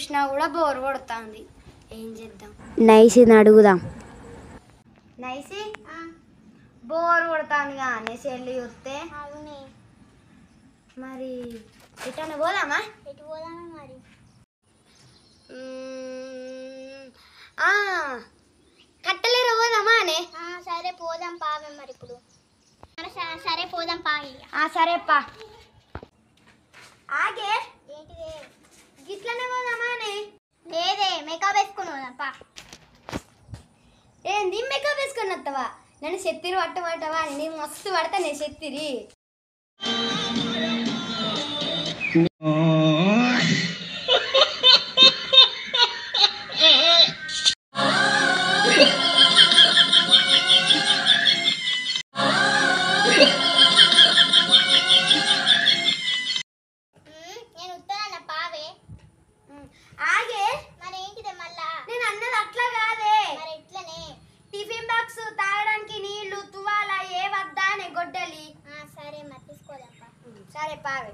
చూసినా కూడా బోర్ కొడుతుంది. ఏం చేద్దాం? నైసిని అడుగుదాం. నైసి బోర్ కొడుతుంది కానీ సెల్లు చూస్తే. మరి ఎటన్నా పోదామా? ఎటు పోదామా మరి? కట్టలేరు పోదామా అనే? సరే పోదాం పావే మరి ఇప్పుడు. సరే పోదాం పావి. సరే పా. ఆగే ఏంటిదే? గిట్లనే పోదామా అనే? లేదే మేకప్ వేసుకుని పోదాం పా. ఏంది మేకప్ వేసుకొని వస్తావా? నన్ను చెత్తిరి పట్టమంటావా? నేను మస్తు పడతా నేను చెత్తిరి. నేను ఉత్తరాన పావే. ఆగే మరి ఏంటిదే మళ్ళా? నేను అన్నది అట్లా కాదే. మరి ఎట్లనే? టిఫిన్ బాక్స్, తాగడానికి నీళ్లు, తువాల ఏ వద్దా అనే గొడ్డలి. సరే మరి తీసుకోదాం పా. సరే పావే.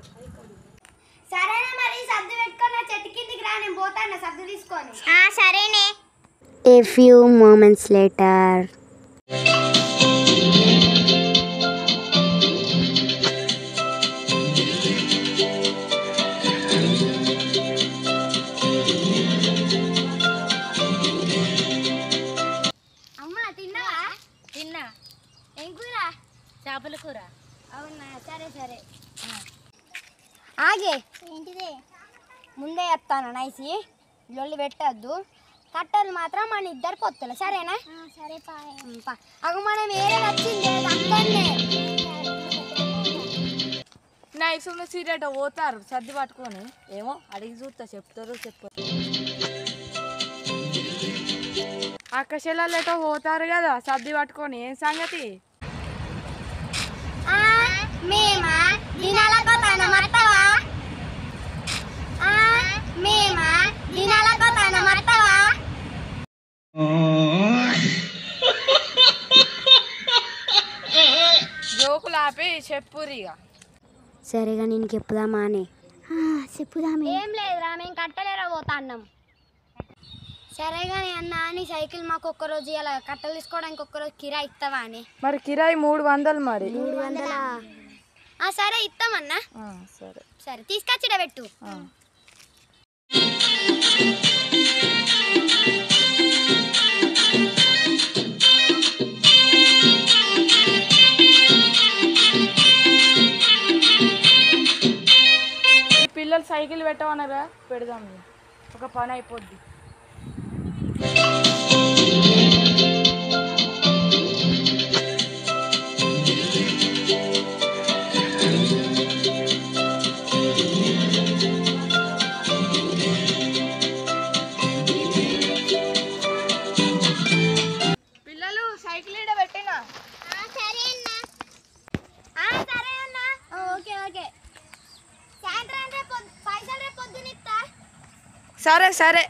సరేనా మరి సర్దు పెట్టుకొని నా చెట్టు కిందికి రా, నేను పోతాను సర్దు తీసుకొని. సరేనే. A few moments later. అమ్మా తిన్నావా? తిన్నా. ఏం కూర? చేపల కూర. అవునా, సరే సరే. ఆగే ఏంటిదే? ముందే చెప్తాను నైసి, లొల్లి పెట్టద్దు. కట్టలు మాత్రం మన ఇద్దరు పొత్తులు, సరేనా? సరే పావే. అగు మనం వేరే వచ్చింది అక్కడనే. నైస్ ఉన్న సీరియట్ పోతారు సర్ది పట్టుకొని. ఏమో అడిగి చూస్తా, చెప్తారు చెప్పారు. అక్కశెల్లెటో పోతారు కదా సర్ది పట్టుకొని. ఏం సంగతి? మేమా దినాలకు తనమత్తవా? మేమా దినాలకు తనమత్తవా? జోకులు ఆపి చెప్పురిగా. సరేగా నేను చెప్పుదామా అని. చెప్పుదామే. ఏం లేదురా, మేము కట్టలేరా పోతా అన్నాం. సరే కానీ అన్న అని సైకిల్ మాకు ఒక్కరోజు ఇలా కట్టలు తీసుకోవడానికి ఒక్కరోజు కిరాయి ఇస్తావా అని? మరి కిరాయి 300 మరి. 300? సరే ఇస్తామన్నా. సరే సరే తీసుకొచ్చిడ పెట్టు. పిల్లలు సైకిల్ పెట్టమన్నారా, పెడదాం. ఒక పని అయిపోద్ది. పిల్లలు సైకిల్ ఈడ పెట్టినా. సరే అన్నా. సరే అన్నా. Okay okay. సాయంత్రం రేపు పైసలు రేపు పొద్దున ఇస్తా. సరే సరే.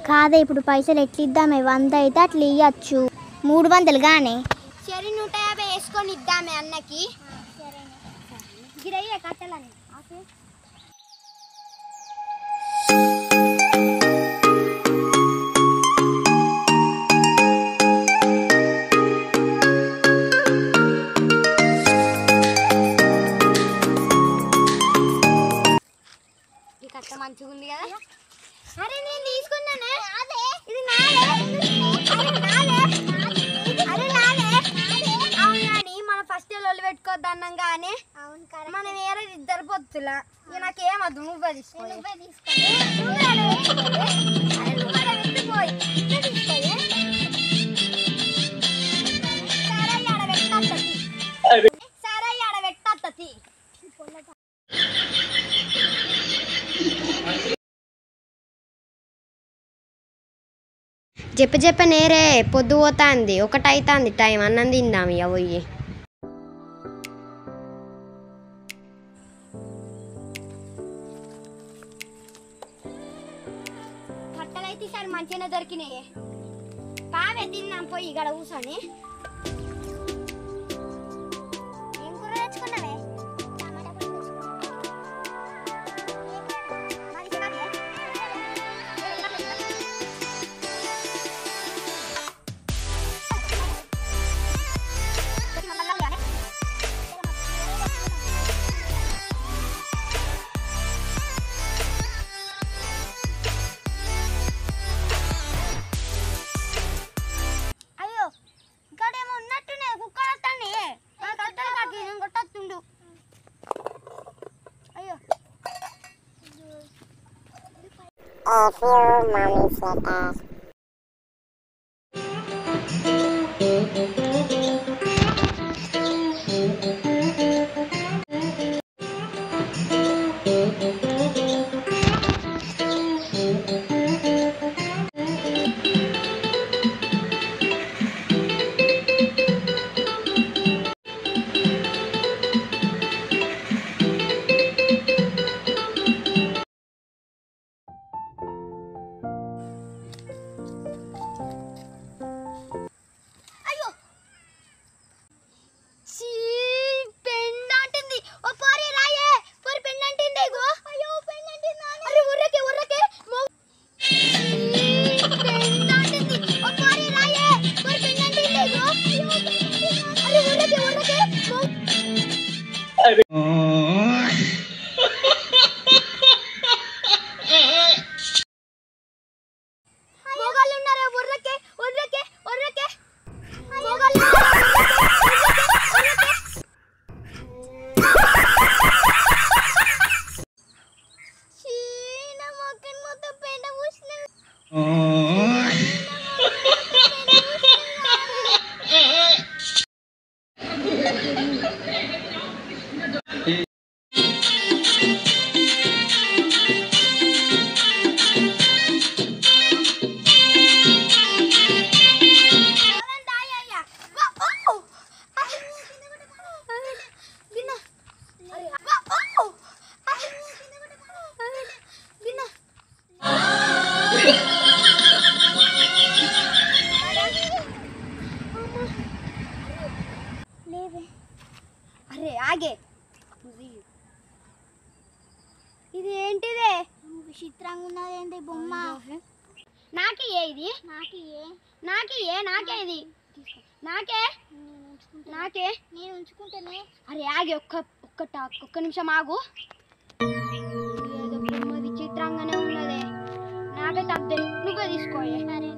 కాదే ఇప్పుడు పైసలు ఎట్లా ఇద్దామే? 100 అయితే అట్లా ఇవ్వచ్చు. 300 గానే. సరే 150 వేసుకొని ఇద్దామే అన్నకి. గిరయ్యే కట్టాలని. ఈ కట్ట మంచిగా ఉంది కదా? అరే నేను తీసుకున్నానే. ఇది నాదే. అరే నాదే. అవును కానీ మనం ఫస్ట్ లొల్లి పెట్టుకోవద్దు అన్నాం కానీ మనం వేరే ఇద్దరు పొత్తులా. ఇక నాకేమద్దు, నువ్వే తీసుకో. సరే ఆడ పెట్టత్తది. చెప్ప నేరే పొద్దు పోతాంది, 1 అవుతుంది టైం. అన్నం తిందాం ఇక పోయి. కట్టలైతే ఈసారి మంచిగానే దొరికినాయి. పావే తిన్నాం పోయి ఇక్కడ కూర్చొని. ఏం కూర తెచ్చుకున్నావే? అరే ఆగే ఇది ఏంటిదే విచిత్రంగా ఉన్నది ఏంటి బొమ్మ నాకే ఇది నాకే ఇది నాకే నాకే నేను ఉంచుకుంటానే అరే ఆగే ఒక్క నిమిషం ఆగు ఏదో బొమ్మ విచిత్రంగానే ఉన్నదే నాకే తప్పే నువ్వే తీసుకోయే సరే